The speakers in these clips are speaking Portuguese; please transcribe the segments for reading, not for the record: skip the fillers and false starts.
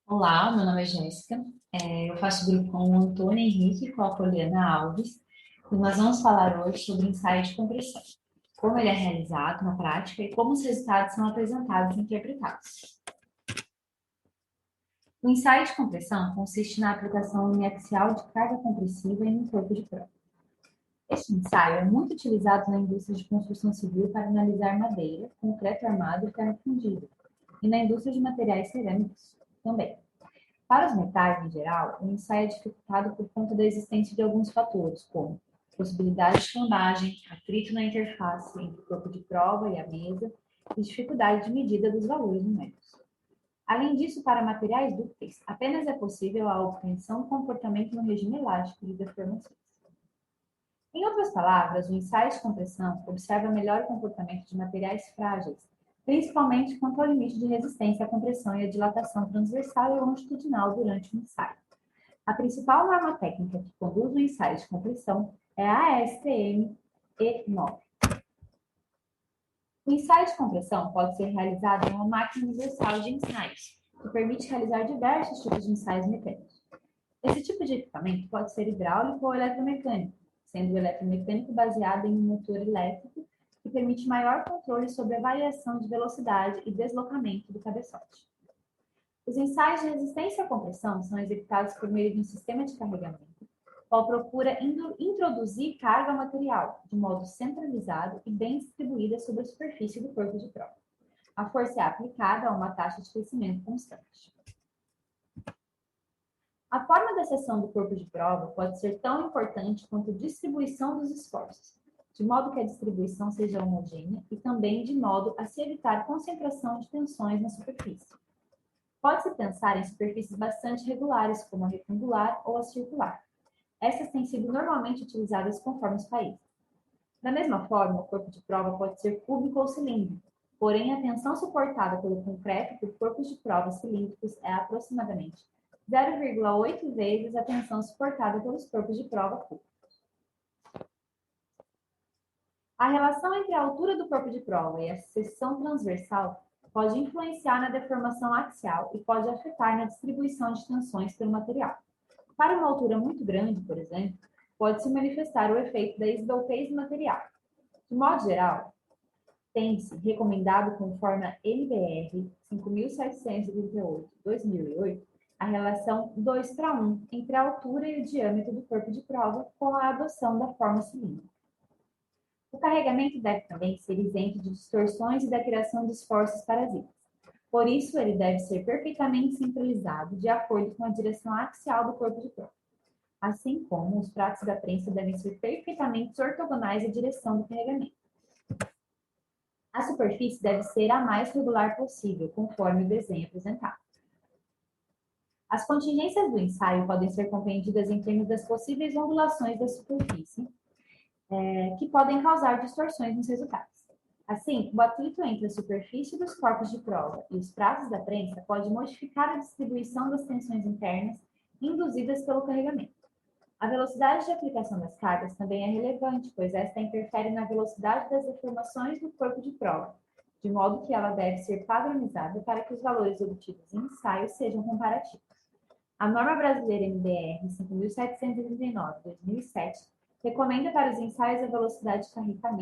Olá, meu nome é Jéssica. Eu faço grupo com o Antônio Henrique e com a Poliana Alves. E nós vamos falar hoje sobre ensaio de compressão, como ele é realizado na prática e como os resultados são apresentados e interpretados. O ensaio de compressão consiste na aplicação uniaxial de carga compressiva em um corpo de prova. Este ensaio é muito utilizado na indústria de construção civil para analisar madeira, concreto armado e ferro fundido, e na indústria de materiais cerâmicos também. Para os metais, em geral, o ensaio é dificultado por conta da existência de alguns fatores, como possibilidade de cambagem, atrito na interface entre o corpo de prova e a mesa e dificuldade de medida dos valores numéricos. Além disso, para materiais dúcteis, apenas é possível a obtenção do comportamento no regime elástico de deformações. Em outras palavras, o ensaio de compressão observa melhor o comportamento de materiais frágeis, principalmente quanto ao limite de resistência à compressão e à dilatação transversal e longitudinal durante o ensaio. A principal norma técnica que conduz o ensaio de compressão é a ASTM E9. O ensaio de compressão pode ser realizado em uma máquina universal de ensaios, que permite realizar diversos tipos de ensaios mecânicos. Esse tipo de equipamento pode ser hidráulico ou eletromecânico, sendo o eletromecânico baseado em um motor elétrico que permite maior controle sobre a variação de velocidade e deslocamento do cabeçote. Os ensaios de resistência à compressão são executados por meio de um sistema de carregamento, qual procura introduzir carga ao material de modo centralizado e bem distribuída sobre a superfície do corpo de prova. A força é aplicada a uma taxa de crescimento constante. A forma da seção do corpo de prova pode ser tão importante quanto a distribuição dos esforços, de modo que a distribuição seja homogênea e também de modo a se evitar concentração de tensões na superfície. Pode-se pensar em superfícies bastante regulares, como a retangular ou a circular. Essas têm sido normalmente utilizadas conforme os países. Da mesma forma, o corpo de prova pode ser cúbico ou cilíndrico, porém a tensão suportada pelo concreto por corpos de prova cilíndricos é aproximadamente 0,8 vezes a tensão suportada pelos corpos de prova cúbicos. A relação entre a altura do corpo de prova e a seção transversal pode influenciar na deformação axial e pode afetar na distribuição de tensões pelo material. Para uma altura muito grande, por exemplo, pode-se manifestar o efeito da esbeltez do material. De modo geral, tem-se recomendado conforme a NBR 5738/2008 a relação 2:1 entre a altura e o diâmetro do corpo de prova com a adoção da forma cilíndrica. O carregamento deve também ser isento de distorções e da criação de esforços parasitas. Por isso, ele deve ser perfeitamente centralizado de acordo com a direção axial do corpo de prova. Assim como os pratos da prensa devem ser perfeitamente ortogonais à direção do carregamento. A superfície deve ser a mais regular possível, conforme o desenho apresentado. As contingências do ensaio podem ser compreendidas em termos das possíveis ondulações da superfície, que podem causar distorções nos resultados. Assim, o atrito entre a superfície dos corpos de prova e os pratos da prensa pode modificar a distribuição das tensões internas induzidas pelo carregamento. A velocidade de aplicação das cargas também é relevante, pois esta interfere na velocidade das deformações do corpo de prova, de modo que ela deve ser padronizada para que os valores obtidos em ensaios sejam comparativos. A norma brasileira NBR 5739/2007 recomenda para os ensaios a velocidade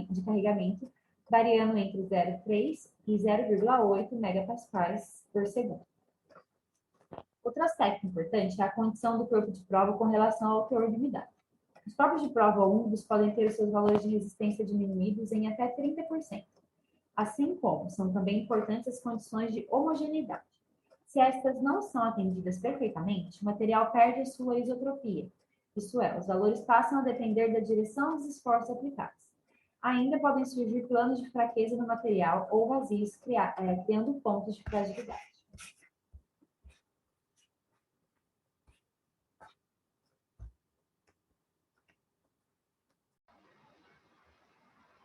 de carregamento variando entre 0,3 e 0,8 megapascais por segundo. Outro aspecto importante é a condição do corpo de prova com relação ao teor de umidade. Os corpos de prova úmidos podem ter os seus valores de resistência diminuídos em até 30%, assim como são também importantes as condições de homogeneidade. Se estas não são atendidas perfeitamente, o material perde a sua isotropia, isto é, os valores passam a depender da direção dos esforços aplicados. Ainda podem surgir planos de fraqueza no material ou vazios, criando pontos de fragilidade.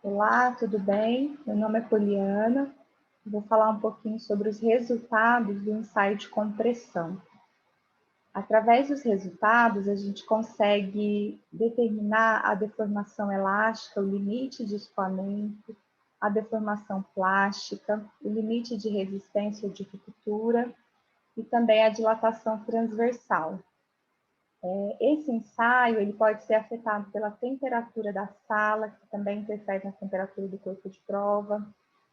Olá, tudo bem? Meu nome é Poliana. Vou falar um pouquinho sobre os resultados do ensaio de compressão. Através dos resultados, a gente consegue determinar a deformação elástica, o limite de escoamento, a deformação plástica, o limite de resistência ou de ruptura e também a dilatação transversal. Esse ensaio ele pode ser afetado pela temperatura da sala, que também interfere na temperatura do corpo de prova,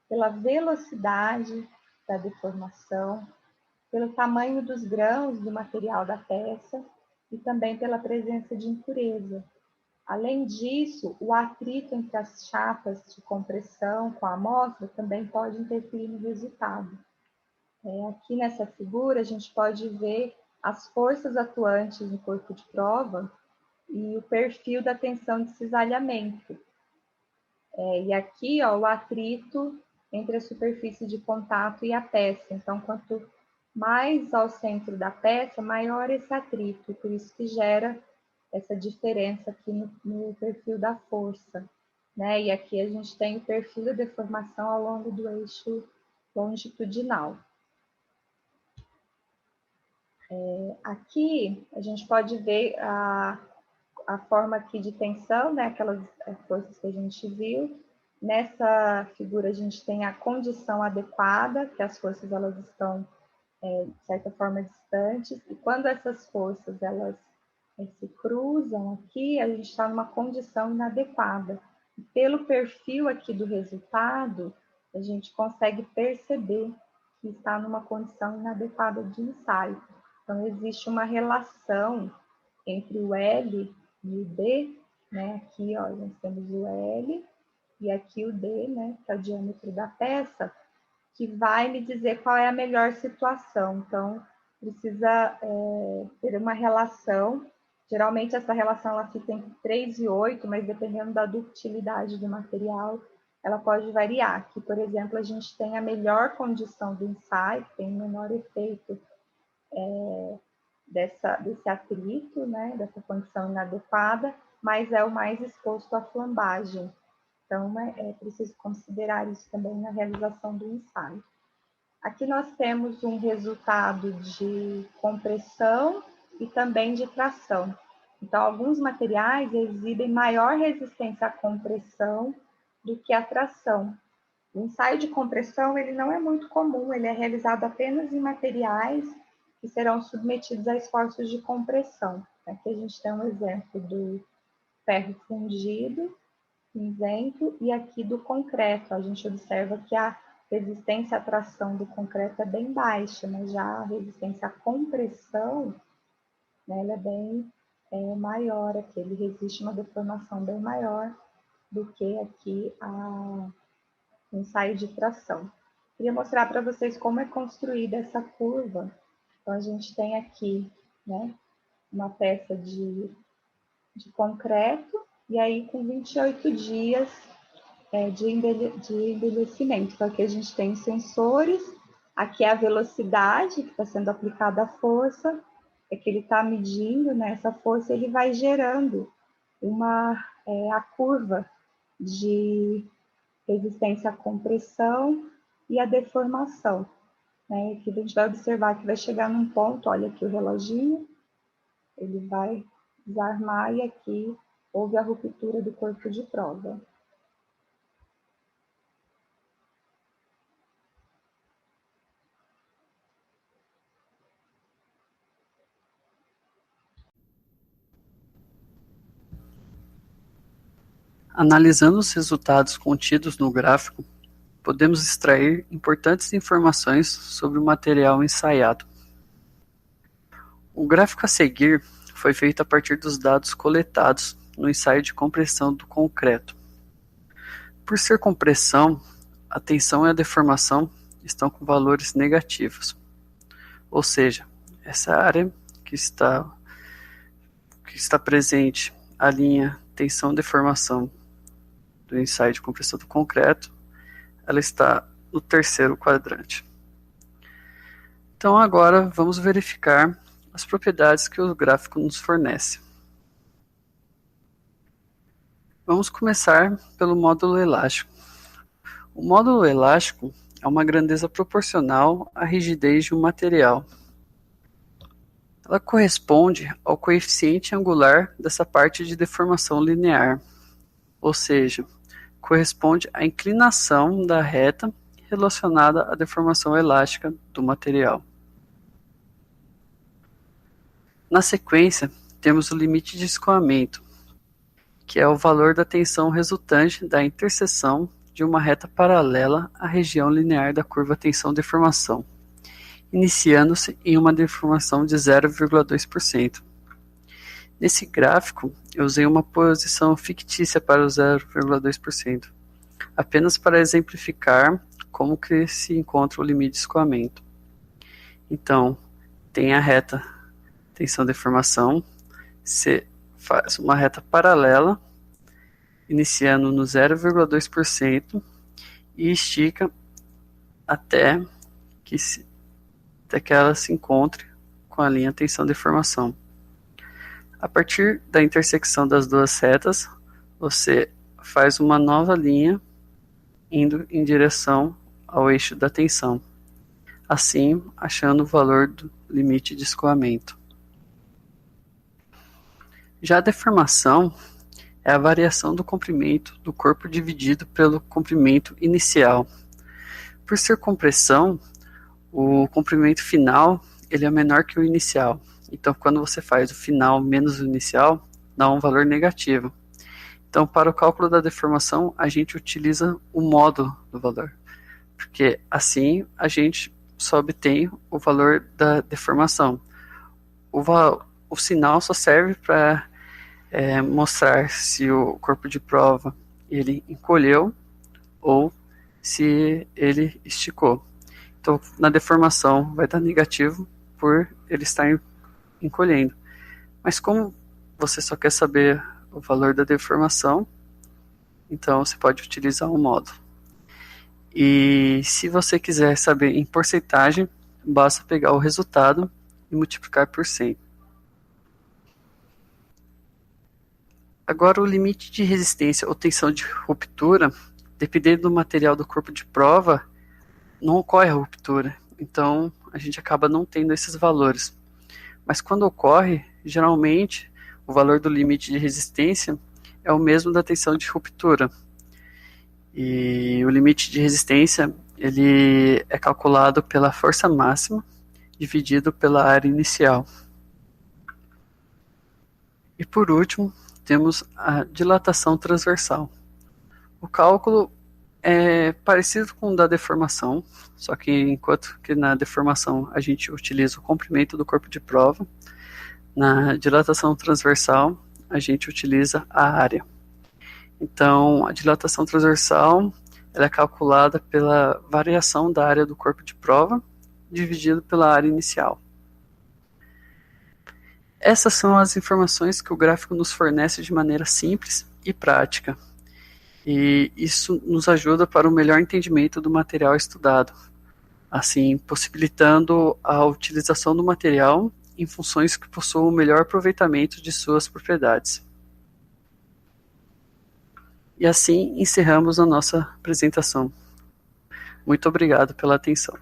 pela velocidade da deformação, pelo tamanho dos grãos do material da peça e também pela presença de impureza. Além disso, o atrito entre as chapas de compressão com a amostra também pode interferir no resultado. Aqui nessa figura, a gente pode ver as forças atuantes no corpo de prova e o perfil da tensão de cisalhamento. E aqui, ó, o atrito entre a superfície de contato e a peça. Então, quanto mais ao centro da peça, maior esse atrito, por isso que gera essa diferença aqui no perfil da força. Né? E aqui a gente tem o perfil da deformação ao longo do eixo longitudinal. Aqui a gente pode ver a forma aqui de tensão, né? Aquelas forças que a gente viu. Nessa figura a gente tem a condição adequada, que as forças elas estão, de certa forma, distantes. E quando essas forças elas se cruzam aqui, a gente está numa condição inadequada. E pelo perfil aqui do resultado, a gente consegue perceber que está numa condição inadequada de ensaio. Então, existe uma relação entre o L e o D, né? Aqui, ó, nós temos o L e aqui o D, né? Que é o diâmetro da peça, que vai me dizer qual é a melhor situação. Então, precisa ter uma relação. Geralmente, essa relação ela fica entre 3 e 8, mas dependendo da ductilidade do material, ela pode variar. Aqui, por exemplo, a gente tem a melhor condição do ensaio, que tem o menor efeito desse atrito, né, dessa condição inadequada, mas é o mais exposto à flambagem. Então, é preciso considerar isso também na realização do ensaio. Aqui nós temos um resultado de compressão e também de tração. Então, alguns materiais exibem maior resistência à compressão do que à tração. O ensaio de compressão ele não é muito comum, ele é realizado apenas em materiais que serão submetidos a esforços de compressão. Aqui a gente tem um exemplo do ferro fundido, cinzento, e aqui do concreto. A gente observa que a resistência à tração do concreto é bem baixa, mas já a resistência à compressão, né, ela é bem maior aqui, ele resiste uma deformação bem maior do que aqui o ensaio de tração. Queria mostrar para vocês como é construída essa curva. Então, a gente tem aqui, né, uma peça de concreto, e aí com 28 dias de envelhecimento. Então, aqui a gente tem sensores, aqui é a velocidade que está sendo aplicada a força, é que ele está medindo, né, essa força, ele vai gerando a curva de resistência à compressão e à deformação. Né? Aqui a gente vai observar que vai chegar num ponto, olha aqui o reloginho, ele vai desarmar e aqui houve a ruptura do corpo de prova. Analisando os resultados contidos no gráfico, podemos extrair importantes informações sobre o material ensaiado. O gráfico a seguir foi feito a partir dos dados coletados no ensaio de compressão do concreto. Por ser compressão, a tensão e a deformação estão com valores negativos. Ou seja, essa área que está presente, a linha tensão e deformação do ensaio de compressão do concreto, ela está no terceiro quadrante. Então agora vamos verificar as propriedades que o gráfico nos fornece. Vamos começar pelo módulo elástico. O módulo elástico é uma grandeza proporcional à rigidez de um material. Ela corresponde ao coeficiente angular dessa parte de deformação linear, ou seja, corresponde à inclinação da reta relacionada à deformação elástica do material. Na sequência, temos o limite de escoamento, que é o valor da tensão resultante da interseção de uma reta paralela à região linear da curva tensão-deformação, iniciando-se em uma deformação de 0,2%. Nesse gráfico, eu usei uma posição fictícia para o 0,2%, apenas para exemplificar como que se encontra o limite de escoamento. Então, tem a reta tensão-deformação, você faz uma reta paralela, iniciando no 0,2% e estica até que ela se encontre com a linha tensão-deformação. A partir da intersecção das duas retas, você faz uma nova linha indo em direção ao eixo da tensão, assim achando o valor do limite de escoamento. Já a deformação é a variação do comprimento do corpo dividido pelo comprimento inicial. Por ser compressão, o comprimento final ele é menor que o inicial. Então, quando você faz o final menos o inicial, dá um valor negativo. Então, para o cálculo da deformação, a gente utiliza o módulo do valor, porque assim a gente só obtém o valor da deformação. O sinal só serve para mostrar se o corpo de prova ele encolheu ou se ele esticou. Então, na deformação vai dar negativo por ele estar encolhendo. Mas como você só quer saber o valor da deformação, então você pode utilizar um módulo. E se você quiser saber em porcentagem, basta pegar o resultado e multiplicar por 100. Agora, o limite de resistência ou tensão de ruptura, dependendo do material do corpo de prova, não ocorre a ruptura. Então, a gente acaba não tendo esses valores. Mas quando ocorre, geralmente, o valor do limite de resistência é o mesmo da tensão de ruptura. E o limite de resistência ele é calculado pela força máxima dividido pela área inicial. E por último, temos a dilatação transversal. O cálculo é parecido com o da deformação, só que enquanto que na deformação a gente utiliza o comprimento do corpo de prova, na dilatação transversal a gente utiliza a área. Então, a dilatação transversal ela é calculada pela variação da área do corpo de prova dividido pela área inicial. Essas são as informações que o gráfico nos fornece de maneira simples e prática. E isso nos ajuda para o melhor entendimento do material estudado, assim possibilitando a utilização do material em funções que possuam o melhor aproveitamento de suas propriedades. E assim encerramos a nossa apresentação. Muito obrigado pela atenção.